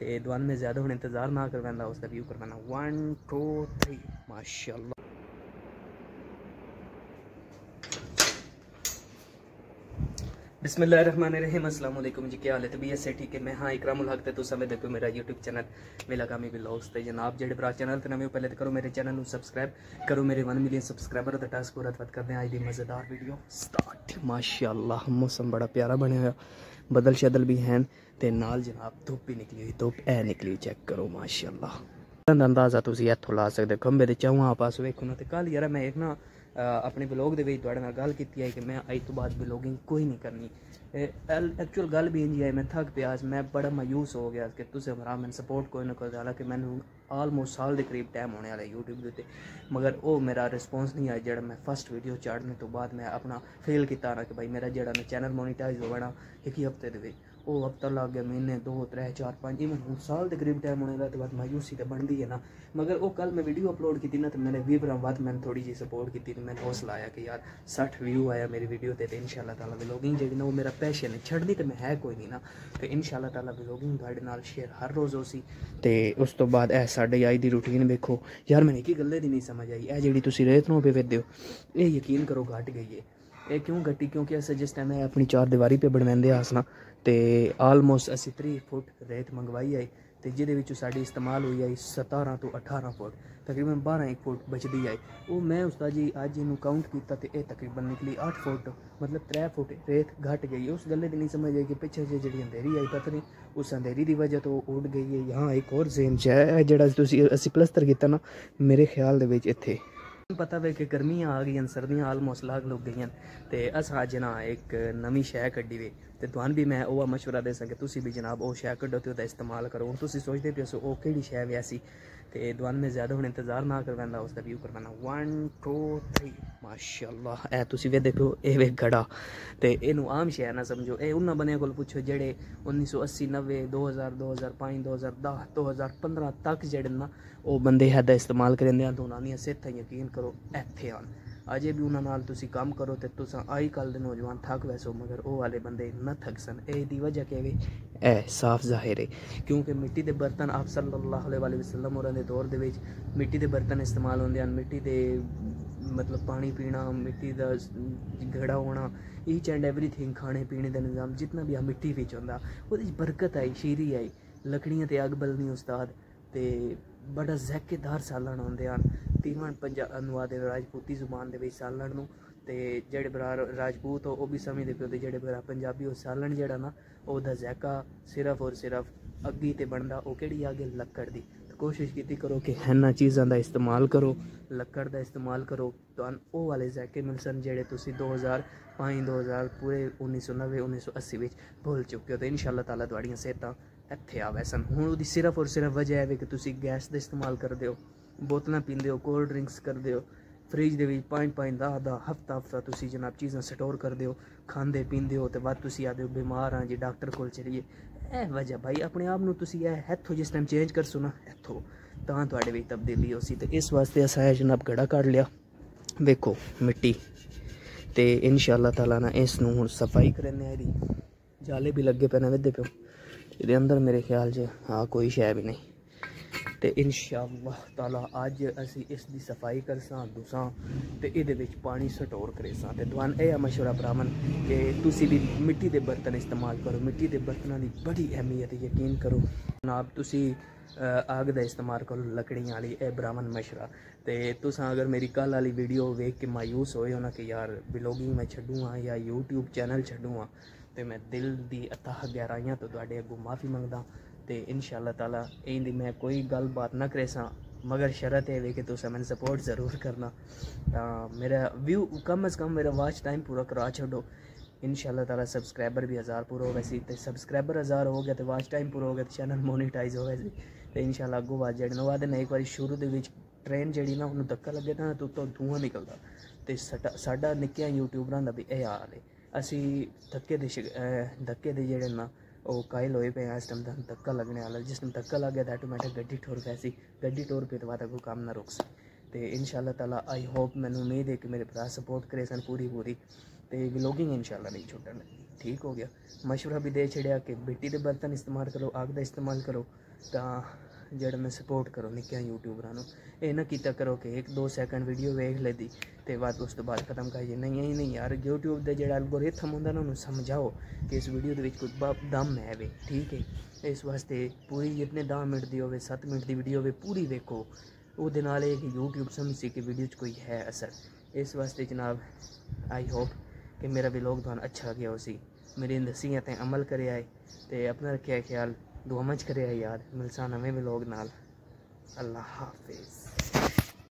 तो दुआन में ज़्यादा हूँ इंतज़ार ना करवाना, उसका व्यू करवाना। 1 2 3 माशाल्लाह। बिस्मिल्लाहिर्रहमानिर्रहीम। अस्सलाम वालेकुम जी, क्या हाल है? तबीयत से ठीक है? मैं हाँ इकरामुल हक तो समय देखो मेरा यूट्यूब चैनल मेला कामी व्लॉग्स ते जनाब जेडे भरा चैनल ते नवे पहले तो करो मेरे चैनल को सब्सक्राइब करो, मेरे 1 मिलियन सब्सक्राइबर का टास्क पूरा करते हैं। आज की मज़ेदार वीडियो स्टार्ट। माशाल्लाह मौसम बड़ा प्यारा बनया हुआ, बदल शदल भी हैं ते नाल जनाब धुप भी निकली हुई, धुप ए निकली हुई, चेक करो माशाल्लाह। अंदाजा तुम इतों ला सकते खंबे के चौहां पास वेखो ना। तो कल यार मैं एक ना अपने ब्लॉग के गल की है कि मैं अज तो बाद ब्लॉगिंग कोई नहीं करनी। एक्चुअल गल भी इंजी है, मैं थक पिया, मैं बड़ा मायूस हो गया कि तुम हमारा मैंने सपोर्ट कोई ना कोई। हालांकि मैंने आलमोस्ट साल के करीब टाइम होने वाला यूट्यूब के उत्ते, मगर वो मेरा रिस्पॉन्स नहीं आया जो मैं फर्स्ट वीडियो चाढ़ने तो बाद मैं अपना फेल किया ना कि भाई मेरा जो चैनल मोनीटाइज हो जाना एक ही हफ्ते के। वो हफ्ता लग गया, महीने 2 3 4 5 इवन हूँ साल के करीब टाइम होने का बाद मायूसी तो बनती है ना। मगर वो कल मैं वीडियो अपलोड की ना तो मैंने 20 बरा बाद मैंने थोड़ी जी सपोर्ट की, मैंने हौसला आया कि यार 60 व्यू आया मेरी वीडियो ते इंशाल्लाह ताला व्लॉगिंग जी ना वो मेरा पैशन है, छड़नी तो मैं है कोई नहीं ना। तो इंशाल्लाह ताला व्लॉगिंग तुहाडे नाल शेयर हर रोज़ हो सी। तो उस तो बाद ए साडे अज दी रूटीन वेखो यार, मैंने एक गल्ले दी नहीं समझ आई। ए जिहड़ी तुसीं रेत नूं पे वेदे हो, ये यकीन करो घट गई है। ये क्यों घटी? क्योंकि अस जिस टाइम अपनी 4 दीवारी पे बनवाते आस ना तो आलमोस्ट असी 3 फुट रेत मंगवाई आई, तो जिहदे साड़ी इस्तेमाल हुई आई 17 तो 18 फुट, तकरीबन 12 फुट बचती आई। वो मैं उसका जी अज इनू काउंट किया तो यह तकरीबन निकली 8 फुट, मतलब 3 फुट रेत घट गई। उस गल की नहीं समझ आई कि पिछले जी जी अंधेरी आई पता नहीं उस अंधेरी की वजह तो उड़ गई है। यहाँ एक और जेन च है जो असी प्लस्तर किया ना, मेरे ख्याल के इत्थे पता वे कि गर्मियाँ आ गई, सर्दियाँ आलमोस्ट लाग लुक गई, तो अस अज ना एक नवी शै कड्डी वे। तो तुहानू भी मैं वह मशवरा दे सकें तुसी भी जनाब वो शै कड्डो तो इस्तेमाल करो। हूँ तुसी सोचते पे सो वो केड़ी शै वे ऐसी, तो दुआन में ज़्यादा हूँ इंतज़ार ना करवाना, उसका व्यू करवाना। 1 2 3 माशाल्लाह। ए तुसी वे देखो ये वे घड़ा, तो इनू आम शै ना समझो। ये उन्होंने बंदे को पुछो जेडे 1980 90 2000 2005 2010 2015 तक जेडे ना वो बंदे हैदा इस्तेमाल करेंदे तो उन्होंने सेहत यकीन करो इत्थे आन। अजे भी उन्होंने तुसी काम करो तो तुस अज कल के नौजवान थक वैसो, मगर वो वाले बंदे न थक सन। यही वजह क्या है साफ जाहिर है, क्योंकि मिट्टी के बर्तन आप सल्लल्लाहु अलैहि वसल्लम होरां दे दौर दे विच मिट्टी के बर्तन इस्तेमाल होंदे हैं। मिट्टी के मतलब पानी पीना, मिट्टी का घड़ा होना, ईच एंड एवरीथिंग, खाने पीने का निज़ाम जितना भी मिट्टी बिच होंदा वो बरकत आई, शीरी आई। लकड़ियाँ ते अग बलनी उस्ताद, ते बड़ा जैकेदार सालन होंदे हैं। तीवन अनुवाद राजपूती जुबान के सालन नूं, ते जेड़े भरा राजपूत हो भी समझते पे, जेड़े भरा पंजाबी हो सालन जेड़ा ना ओदा जैका सिर्फ और सिर्फ अग्गी ते बनदा। वो केड़ी अग लक्कड़ दी। तो कोशिश की करो कि इन्हां चीज़ों का इस्तेमाल करो, लक्कड़ का इस्तेमाल करो, तो वो वाले जैके मिल सन जेड़े तुसी 2005 2000 पूरे 1990 1980 में भुल चुके हो। तो इंशाल्लाह ताला तुहाड़ियां सेहतां इत्थे आवे सन। हुण उहदी सिर्फ और सिर्फ वजह है कि तुसी गैस का इस्तेमाल करते हो, बोतलें पींदे हो, कोल्ड ड्रिंक्स करते हो, फ्रिज के 5 10 हफ्ता हफ्ता तुसी जनाब चीज़ां स्टोर करते हो, खाते पींदे हो, तो बाद तुसी आदे हो बीमार हाँ जी डॉक्टर कोल चलिए। ए वजह भाई अपने आप नूं तुसी इत्थों जिस टाइम चेंज करसो ना इत्थों तां तुहाडे विच तब्दीली होसी। तो इस वास्ते असां जनाब गड़ा कढ़ लिया वेखो मिट्टी, तो इंशाल्लाह ताला ना इसनूं हुण सफाई करने आए दी। जाले भी लगे पे ने वेदे पे ये अंदर मेरे ख्याल च हाँ कोई शै भी नहीं। तो इंशाअल्लाह ताला अज असी इसकी सफाई करसां दुसां तो ये पानी स्टोर करेसां। तो दुआन यह मशवरा भरावन कि तुसी भी मिट्टी के बर्तन इस्तेमाल करो। मिट्टी के बर्तनों की बड़ी अहमियत यकीन करो जनाब। तुसी अग का इस्तेमाल करो लकड़ियां वाली, यह भरावन मशवरा। तो तुसां अगर मेरी कल वाली वीडियो वेख के मायूस होए हो ना कि यार ब्लॉगिंग मैं छड्डूँ हाँ या यूट्यूब चैनल छड्डूँ हाँ, तो मैं दिल की अथाह गहराइयां तो तुहाडे अगों माफ़ी मंगदा। तो इंशाल्लाह ताला इंदी मैं कोई गल बात ना करे सा, मगर शरत है कि तुम मैंने सपोर्ट ज़रूर करना। मेरा व्यू कम अज़ कम मेरा वॉच टाइम पूरा करा छोड़ो। इंशाल्लाह ताला सब्सक्राइबर भी 1000 पूरा हो वैसे, तो सब्सक्राइबर 1000 हो गया तो वॉच टाइम पूरा हो गया, तो चैनल मोनीटाइज हो वैसे। तो इंशाल्लाह अगों बात जड़ी ना वादे एक बार शुरू के ट्रेन जी ना उन्होंने धक्का लगे ना तो धुआं निकलता। तो साडा निक्किया यूट्यूबरां दा भी यह हाल है। असी धक्के दे जेड़े ना वो कायल होए पे इस टाइम धक्का लगने वाला। जिस टाइम धक्का लग गया तो ऑटोमेटिक गड्डी ठुर पैसी, गड्डी टोर पे तो बाद कोई काम ना रुक सी। तो इंशाल्लाह ताला आई होप मैनू उम्मीद है कि मेरे भरा सपोर्ट करे सन पूरी तो व्लॉगिंग इंशाल्लाह नहीं छुड़न। ठीक हो गया, मशवरा भी दे छड़िया कि मिट्टी के बर्तन इस्तेमाल करो, आग का इस्तेमाल करो, ਤਾਂ ਜਿਹੜਾ मैं सपोर्ट करो निक्कियां यूट्यूबरां नूं। ये ना कीता करो कि 1-2 सैकंड वीडियो वेख लेती ते बाद उस तो बाद खत्म कर नहीं यार यूट्यूब दे जेह्ड़ा एल्गोरिथम हुंदा ना उन्होंने समझाओ कि इस वीडियो दे विच कोई दम है वे, ठीक है। इस वास्ते पूरी जितने 10 मिनट दी होवे 7 मिनट दी वीडियो होवे पूरी वेखो, ਉਹਦੇ ਨਾਲ ਇਹ कि यूट्यूब समझ सी कि वीडियो च कोई है असर। इस वास्ते जनाब आई होप कि मेरा व्लॉग तुहानूं अच्छा गया उसी मेरी नसीहतें अमल करे आए ते अपना रखेआ ख्याल दुआ मंच करे यार। मिलसा नवें व्लॉग नाल। अल्लाह हाफिज़।